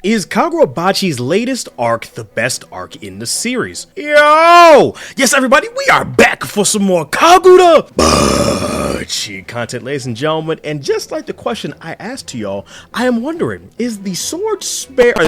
Is Kagurabachi's latest arc the best arc in the series? Yo! Yes, everybody, we are back for some more Kagurabachi content, ladies and gentlemen. And just like the question I asked to y'all, I am wondering, is the Sword Bearer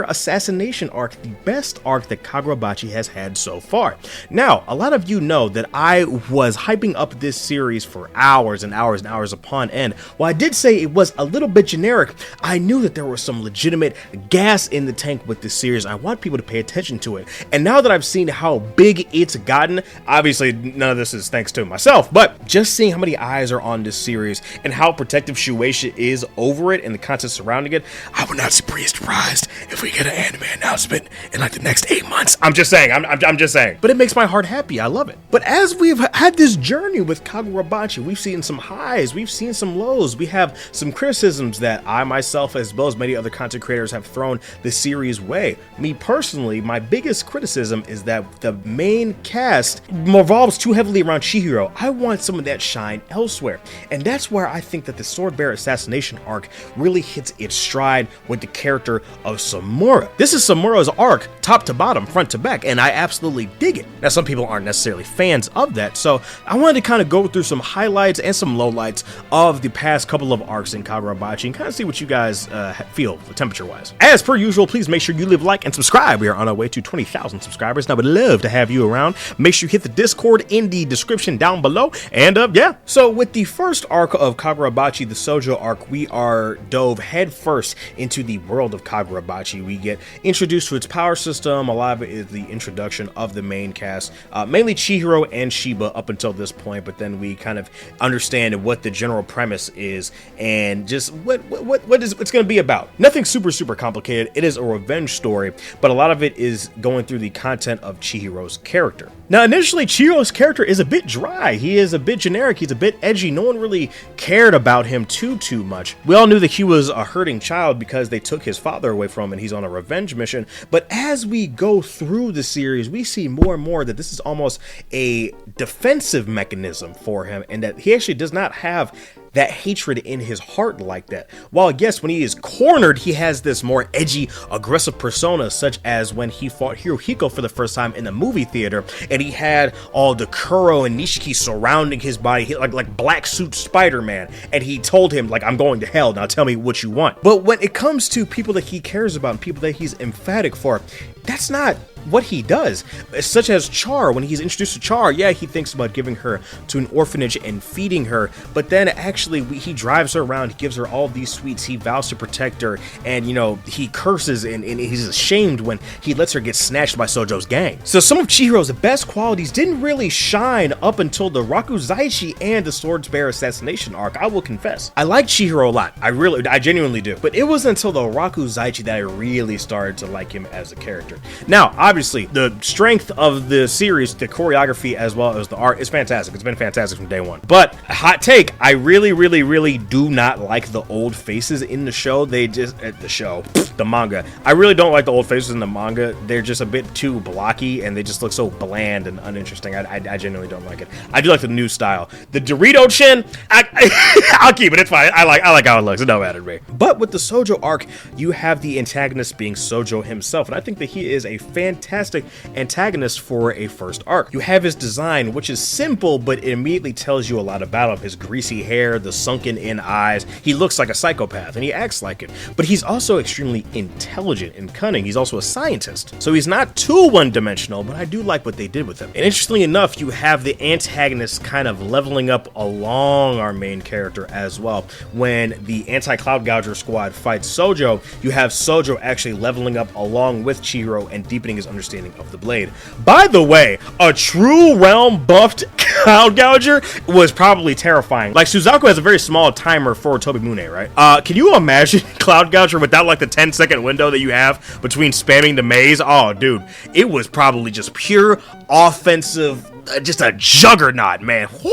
Assassination Arc the best arc that Kagurabachi has had so far? Now, a lot of you know that I was hyping up this series for hours and hours and hours upon end. While I did say it was a little bit generic, I knew that there was some legitimate gas in the tank with this series. I want people to pay attention to it. And now that I've seen how big it's gotten, obviously none of this is thanks to myself, but just seeing how many eyes are on this series and how protective Shoyūsha is over it and the content surrounding it, I would not be surprised if we get an anime announcement in like the next 8 months. I'm just saying, I'm just saying. But it makes my heart happy. I love it. But as we've had this journey with Kagurabachi, we've seen some highs, we've seen some lows, we have some criticisms that I myself, as well as many other content creators, have thrown the series' way. Me personally, my biggest criticism is that the main cast revolves too heavily around Chihiro. I want some of that shine elsewhere. And that's where I think that the Sword Bearer Assassination arc really hits its stride with the character of Samura. This is Samura's arc, top to bottom, front to back, and I absolutely dig it. Now, some people aren't necessarily fans of that, so I wanted to kind of go through some highlights and some lowlights of the past couple of arcs in Kagurabachi and kind of see what you guys feel temperature-wise. As per usual, please make sure you leave a like and subscribe. We are on our way to 20,000 subscribers, and I would love to have you around. Make sure you hit the Discord in the description down below, and yeah. So with the first arc of Kagurabachi, the Sojo Arc, we are dove headfirst into the world of Kagurabachi. We get introduced to its power system. A lot of it is the introduction of the main cast, mainly Chihiro and Shiba up until this point, but then we kind of understand what the general premise is and just what it's going to be about. Nothing super complicated. It is a revenge story, but a lot of it is going through the content of Chihiro's character. Now, initially, Chihiro's character is a bit dry. He is a bit generic. He's a bit edgy. No one really cared about him too much. We all knew that he was a hurting child because they took his father away from him and he's on a revenge mission. But as we go through the series, we see more and more that this is almost a defensive mechanism for him and that he actually does not have that hatred in his heart like that. While yes, when he is cornered, he has this more edgy, aggressive persona, such as when he fought Hirohiko for the first time in the movie theater, and he had all the Kuro and Nishiki surrounding his body, like black suit Spider-Man, and he told him, like, I'm going to hell, now tell me what you want. But when it comes to people that he cares about and people that he's emphatic for, that's not what he does. Such as Char. When he's introduced to Char, yeah, he thinks about giving her to an orphanage and feeding her, but then actually he drives her around, he gives her all these sweets, he vows to protect her, and you know, he curses and he's ashamed when he lets her get snatched by Sojo's gang. So some of Chihiro's best qualities didn't really shine up until the Rakuzaichi and the Sword Bearer Assassination arc, I will confess. I like Chihiro a lot, I genuinely do, but it wasn't until the Rakuzaichi that I really started to like him as a character. Now, obviously, the strength of the series, the choreography as well as the art is fantastic. It's been fantastic from day one. But hot take, I really do not like the old faces in the show. The manga. I really don't like the old faces in the manga. They're just a bit too blocky and they just look so bland and uninteresting. I genuinely don't like it. I do like the new style. The Dorito chin, I'll keep it. It's fine. I like how it looks. It don't matter to me. But with the Sojo arc, you have the antagonist being Sojo himself, and I think that he is a fantastic antagonist for a first arc. You have his design, which is simple, but it immediately tells you a lot about him. His greasy hair, the sunken in eyes. He looks like a psychopath and he acts like it, but he's also extremely intelligent and cunning. He's also a scientist, so he's not too one-dimensional, but I do like what they did with him. And interestingly enough, you have the antagonist kind of leveling up along our main character as well. When the anti-Cloud Gouger squad fights Sojo, you have Sojo actually leveling up along with Chihiro and deepening his understanding of the blade. By the way, a true realm buffed Cloud Gouger was probably terrifying. Like, Suzaku has a very small timer for Tobimune, right? Can you imagine Cloud Gouger without like the 10-second window that you have between spamming the maze? Oh, dude, it was probably just pure offensive, just a juggernaut, man. Woo!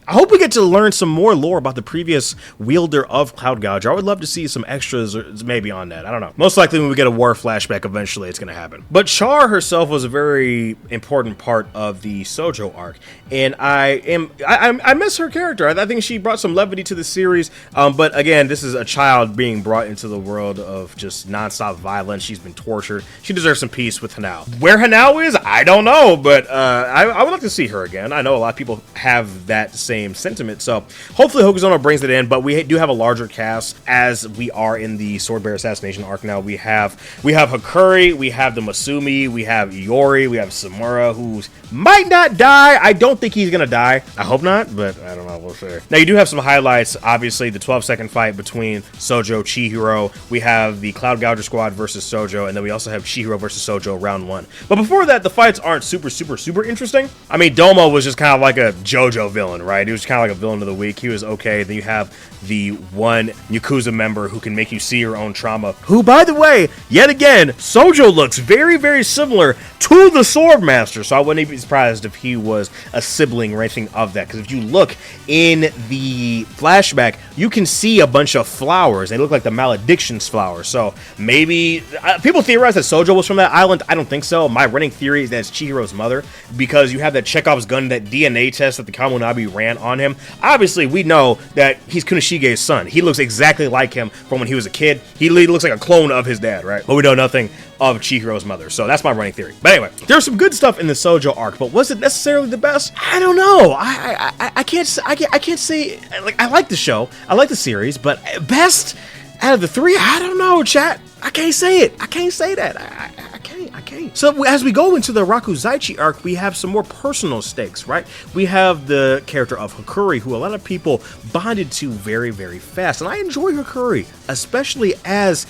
I hope we get to learn some more lore about the previous wielder of Cloud Gouger. I would love to see some extras or maybe on that. I don't know. Most likely when we get a war flashback, eventually it's going to happen. But Char herself was a very important part of the Sojo arc, and I miss her character. I think she brought some levity to the series, but again, this is a child being brought into the world of just nonstop violence. She's been tortured. She deserves some peace with Hanao. Where Hanao is, I don't know, but I would like to see her again. I know a lot of people have that same sentiment, so hopefully Hokuzono brings it in, but we do have a larger cast as we are in the Sword Bearer Assassination arc now. We have Hakuri, we have the Masumi, we have Iori, we have Samura, who might not die. I don't think he's gonna die. I hope not, but I don't know, we'll see. Now you do have some highlights, obviously the 12-second fight between Sojo, Chihiro. We have the Cloud Gouger squad versus Sojo, and then we also have Chihiro versus Sojo round 1. But before that, the fights aren't super interesting. I mean, Domo was just kind of like a JoJo villain, right? He was kind of like a villain of the week. He was okay. Then you have the one Yakuza member who can make you see your own trauma, who, by the way, yet again, Sojo looks very similar to the Swordmaster, so I wouldn't be surprised if he was a sibling or anything of that, because if you look in the flashback, you can see a bunch of flowers. They look like the Malediction's flowers, so maybe people theorize that Sojo was from that island. I don't think so. My running theory is that it's Chihiro's mother, because you have that Chekhov's gun, that DNA test that the Kamunabi ran on him. Obviously, we know that he's Kunishige's son. He looks exactly like him from when he was a kid. He looks like a clone of his dad, right? But we know nothing of Chihiro's mother, so that's my running theory. But anyway, there's some good stuff in the Sojo arc, but was it necessarily the best? I don't know. I can't say. Like, I like the show, I like the series, but best out of the three, I don't know, chat. I can't say it. I can't say that. I can't. So as we go into the Rakuzaichi arc, we have some more personal stakes, right? We have the character of Hakuri, who a lot of people bonded to very fast. And I enjoy Hakuri, especially as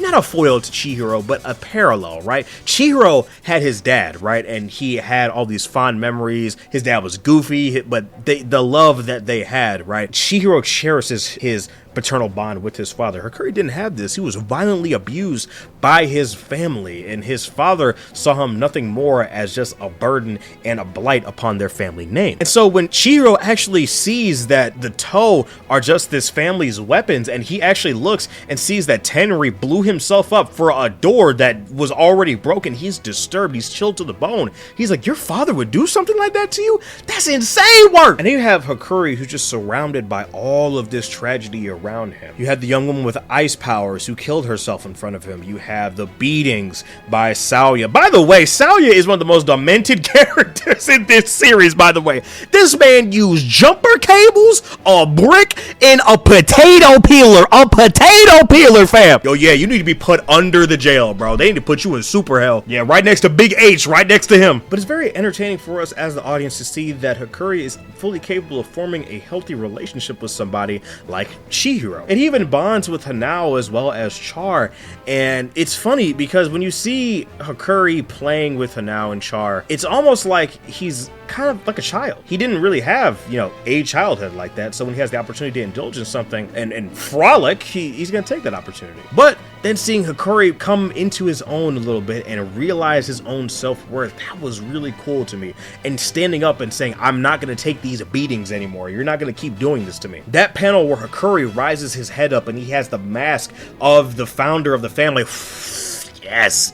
not a foil to Chihiro, but a parallel, right? Chihiro had his dad, right? And he had all these fond memories. His dad was goofy, but the love that they had, right? Chihiro cherishes his paternal bond with his father. Hakuri didn't have this. He was violently abused by his family, and his father saw him nothing more as just a burden and a blight upon their family name. And so when Chihiro actually sees that the toe are just this family's weapons, and he actually looks and sees that Tenri blew himself up for a door that was already broken, he's disturbed. He's chilled to the bone. He's like, your father would do something like that to you? That's insane work! And then you have Hakuri, who's just surrounded by all of this tragedy around him. You had the young woman with ice powers who killed herself in front of him. You have the beatings by Saoya. By the way, Saoya is one of the most demented characters in this series, by the way. This man used jumper cables, a brick, and a potato peeler. A potato peeler, fam! Yo, yeah, you need to be put under the jail, bro. They need to put you in super hell. Yeah, right next to Big H, right next to him. But it's very entertaining for us as the audience to see that Hakuri is fully capable of forming a healthy relationship with somebody like Chihiro. And he even bonds with Hanao as well as Char. And it's funny because when you see Hakuri playing with Hanao and Char, it's almost like he's kind of like a child. He didn't really have, a childhood like that. So when he has the opportunity to indulge in something and frolic, he's going to take that opportunity. But then seeing Hakuri come into his own a little bit and realize his own self-worth, that was really cool to me. And standing up and saying, I'm not going to take these beatings anymore. You're not going to keep doing this to me. That panel where Hakuri rises his head up and he has the mask of the founder of the family. Yes,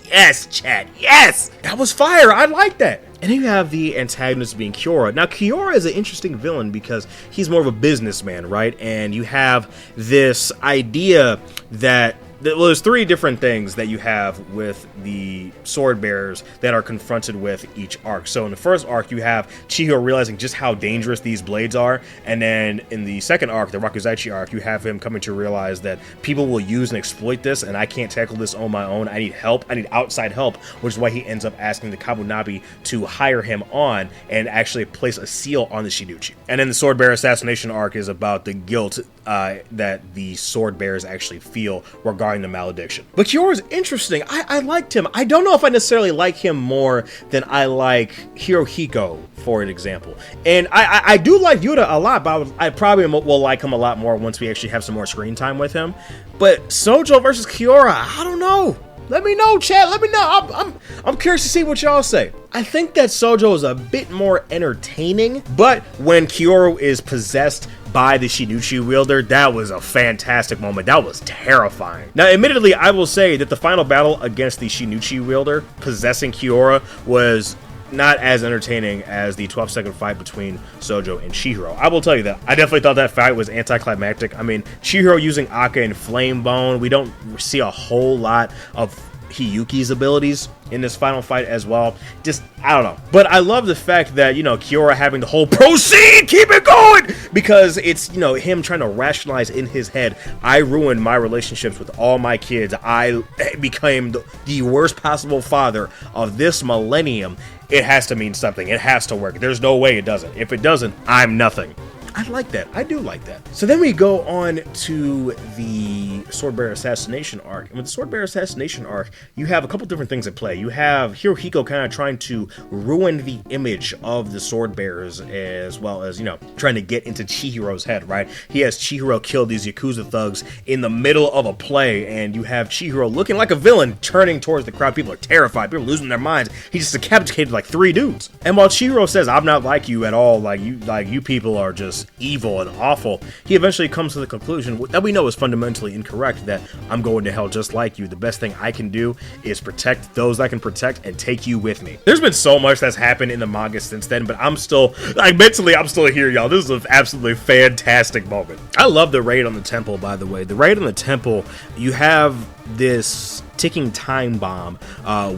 chat, yes! That was fire, I like that. And then you have the antagonist being Kiora. Now, Kiora is an interesting villain because he's more of a businessman, right? And you have this idea that there's three different things that you have with the sword bearers that are confronted with each arc. So in the first arc, you have Chihiro realizing just how dangerous these blades are. And then in the second arc, the Rakuzachi arc, you have him coming to realize that people will use and exploit this, and I can't tackle this on my own. I need help. I need outside help, which is why he ends up asking the Kamunabi to hire him on and actually place a seal on the Shinuchi. And then the Sword Bearer Assassination arc is about the guilt that the sword bearers actually feel regarding the malediction. But Kyora's interesting. I liked him. I don't know if I necessarily like him more than I like Hirohiko, for an example. And I do like Yuta a lot, but I probably will like him a lot more once we actually have some more screen time with him. But Sojo versus Kiora, I don't know. Let me know, chat. Let me know. I'm curious to see what y'all say. I think that Sojo is a bit more entertaining, but when Kyoru is possessed by the Shinuchi wielder, that was a fantastic moment. That was terrifying. Now, admittedly, I will say that the final battle against the Shinuchi wielder possessing Kyoru was not as entertaining as the 12-second fight between Sojo and Chihiro. I will tell you that. I definitely thought that fight was anticlimactic. I mean, Chihiro using Aka and Flame Bone, we don't see a whole lot of Hiyuki's abilities in this final fight as well. Just, I don't know. But I love the fact that, you know, Kyoru having the whole proceed, keep it going, because it's, you know, him trying to rationalize in his head, I ruined my relationships with all my kids. I became the worst possible father of this millennium. It has to mean something. It has to work. There's no way it doesn't. If it doesn't, I'm nothing. I like that. I do like that. So then we go on to the Sword Bearer Assassination Arc. And with the Sword Bearer Assassination Arc, you have a couple different things at play. You have Hirohiko kind of trying to ruin the image of the Sword Bearers, as well as, you know, trying to get into Chihiro's head, right? He has Chihiro kill these Yakuza thugs in the middle of a play, and you have Chihiro looking like a villain, turning towards the crowd. People are terrified. People are losing their minds. He just decapitated like 3 dudes. And while Chihiro says, I'm not like you at all, like you people are just evil and awful, he eventually comes to the conclusion that we know is fundamentally incorrect, that I'm going to hell just like you. The best thing I can do is protect those I can protect and take you with me. There's been so much that's happened in the manga since then, but I'm still, like, mentally, I'm still here, y'all. This is an absolutely fantastic moment. I love the raid on the temple, by the way. The raid on the temple, you have this ticking time bomb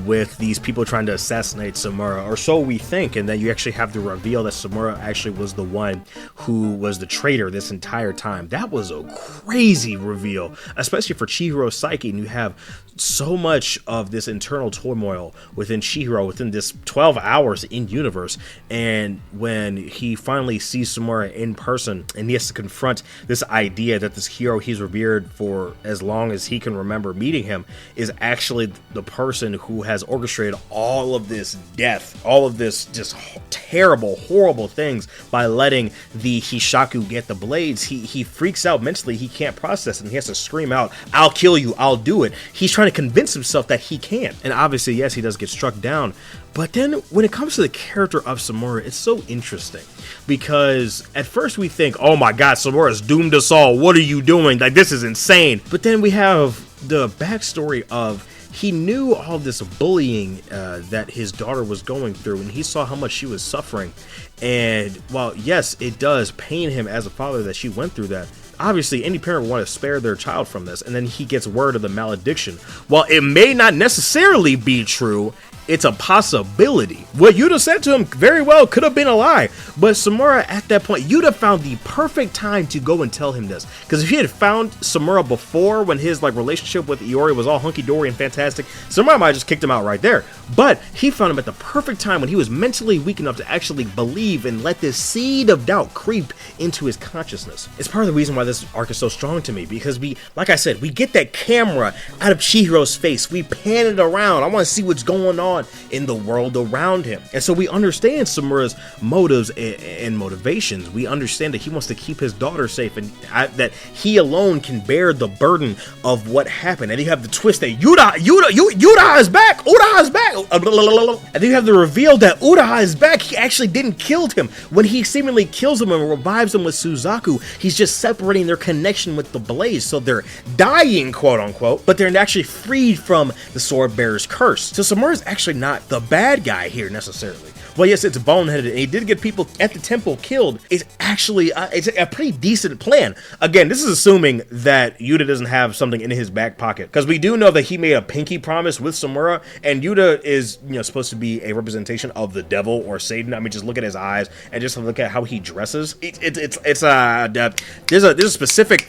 with these people trying to assassinate Samura, or so we think, and then you actually have the reveal that Samura actually was the one who was the traitor this entire time. That was a crazy reveal, especially for Chihiro's psyche, and you have so much of this internal turmoil within Chihiro within this 12 hours in universe, and when he finally sees Samura in person and he has to confront this idea that this hero he's revered for as long as he can remember meeting him is actually the person who has orchestrated all of this death, all of this just terrible, horrible things by letting the Hishaku get the blades. He freaks out mentally. He can't process it, and he has to scream out, I'll kill you, I'll do it. He's trying to convince himself that he can. And obviously, yes, he does get struck down. But then when it comes to the character of Samura, it's so interesting, because at first we think, oh my god, Samura's doomed us all. What are you doing? Like, this is insane. But then we have the backstory of he knew all this bullying that his daughter was going through, and he saw how much she was suffering. And while, yes, it does pain him as a father that she went through that, obviously any parent would want to spare their child from this. And then he gets word of the malediction. While it may not necessarily be true, it's a possibility. What Yuta said to him very well could have been a lie, but Samura at that point, Yuta found the perfect time to go and tell him this. Because if he had found Samura before, when his relationship with Iori was all hunky-dory and fantastic, Samura might have just kicked him out right there. But he found him at the perfect time when he was mentally weak enough to actually believe and let this seed of doubt creep into his consciousness. It's part of the reason why this arc is so strong to me, because we, like I said, we get that camera out of Chihiro's face, we pan it around. I want to see what's going on in the world around him. And so we understand Samura's motives and motivations. We understand that he wants to keep his daughter safe, and that he alone can bear the burden of what happened. And you have the twist that Yuta is back. Uraha is back. And then you have the reveal that Uraha is back. He actually didn't kill him. When he seemingly kills him and revives him with Suzaku, he's just separating their connection with the blaze. So they're dying, quote unquote, but they're actually freed from the Sword Bearer's curse. So Samura's actually not the bad guy here necessarily. Well, yes, it's boneheaded, and he did get people at the temple killed. It's actually it's a pretty decent plan. Again, this is assuming that Yuta doesn't have something in his back pocket, because we do know that he made a pinky promise with Samura, and Yuta is, you know, supposed to be a representation of the devil or Satan. I mean, just look at his eyes and just look at how he dresses. There's a specific.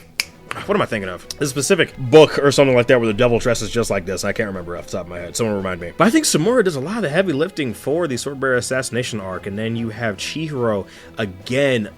What am I thinking of? There's a specific book or something like that where the devil dresses just like this. I can't remember off the top of my head. Someone remind me. But I think Samura does a lot of the heavy lifting for the Sword Bearer Assassination Arc, and then you have Chihiro again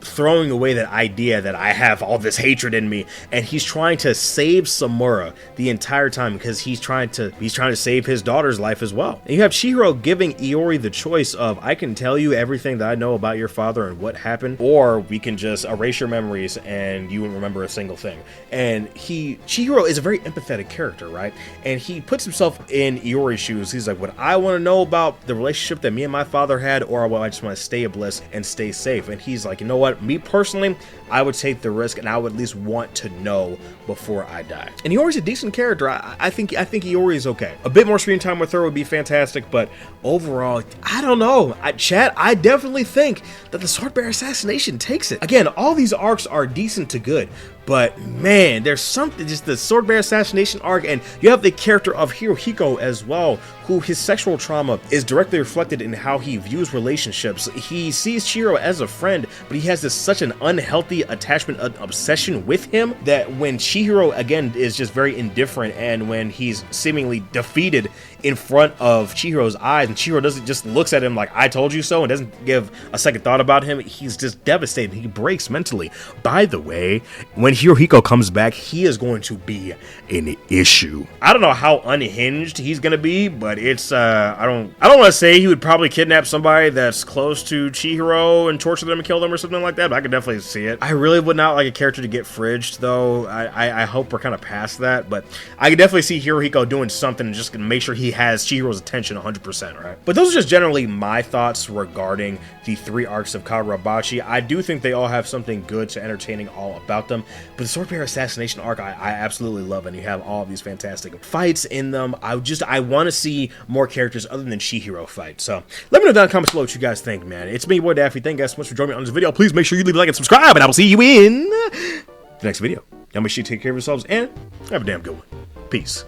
throwing away that idea that I have all this hatred in me, and he's trying to save Samura the entire time, because he's trying to save his daughter's life as well. And you have Chihiro giving Iori the choice of, I can tell you everything that I know about your father and what happened, or we can just erase your memories and you won't remember a single real thing. And Chihiro is a very empathetic character, right? And he puts himself in Iori's shoes. He's like, would I want to know about the relationship that me and my father had, or will I just want to stay a bliss and stay safe? And he's like, you know what, me personally, I would take the risk, and I would at least want to know before I die. And Iori's a decent character. I think Iori is okay. A bit more screen time with her would be fantastic, but overall, I don't know. Chat, I definitely think that the Sword Bearer Assassination takes it. Again, all these arcs are decent to good, but man, there's something, just the Sword Bearer Assassination arc, and you have the character of Hirohiko as well, who his sexual trauma is directly reflected in how he views relationships. He sees Chihiro as a friend, but he has such an unhealthy attachment, an obsession with him, that when Chihiro, again, is just very indifferent, and when he's seemingly defeated in front of Chihiro's eyes, and Chihiro doesn't just looks at him like, I told you so, and doesn't give a second thought about him, he's just devastated. He breaks mentally. By the way, when Hirohiko comes back, he is going to be an issue. I don't know how unhinged he's gonna be, but it's I don't want to say he would probably kidnap somebody that's close to Chihiro and torture them and kill them or something like that, but I could definitely see it. I really would not like a character to get fridged, though. I hope we're kind of past that, but I could definitely see Hirohiko doing something just to make sure he has Chihiro's attention 100%, right? But those are just generally my thoughts regarding the 3 arcs of Kagurabachi. I do think they all have something good to entertaining all about them, but the Sword Bearer Assassination arc, I absolutely love, and you have all of these fantastic fights in them. I want to see more characters other than Chihiro fight. So let me know down in the comments below what you guys think, man. It's me, your boy Daffy. Thank you guys so much for joining me on this video. Please make sure you leave a like and subscribe, and I will see you in the next video. Y'all make sure you take care of yourselves and have a damn good one. Peace.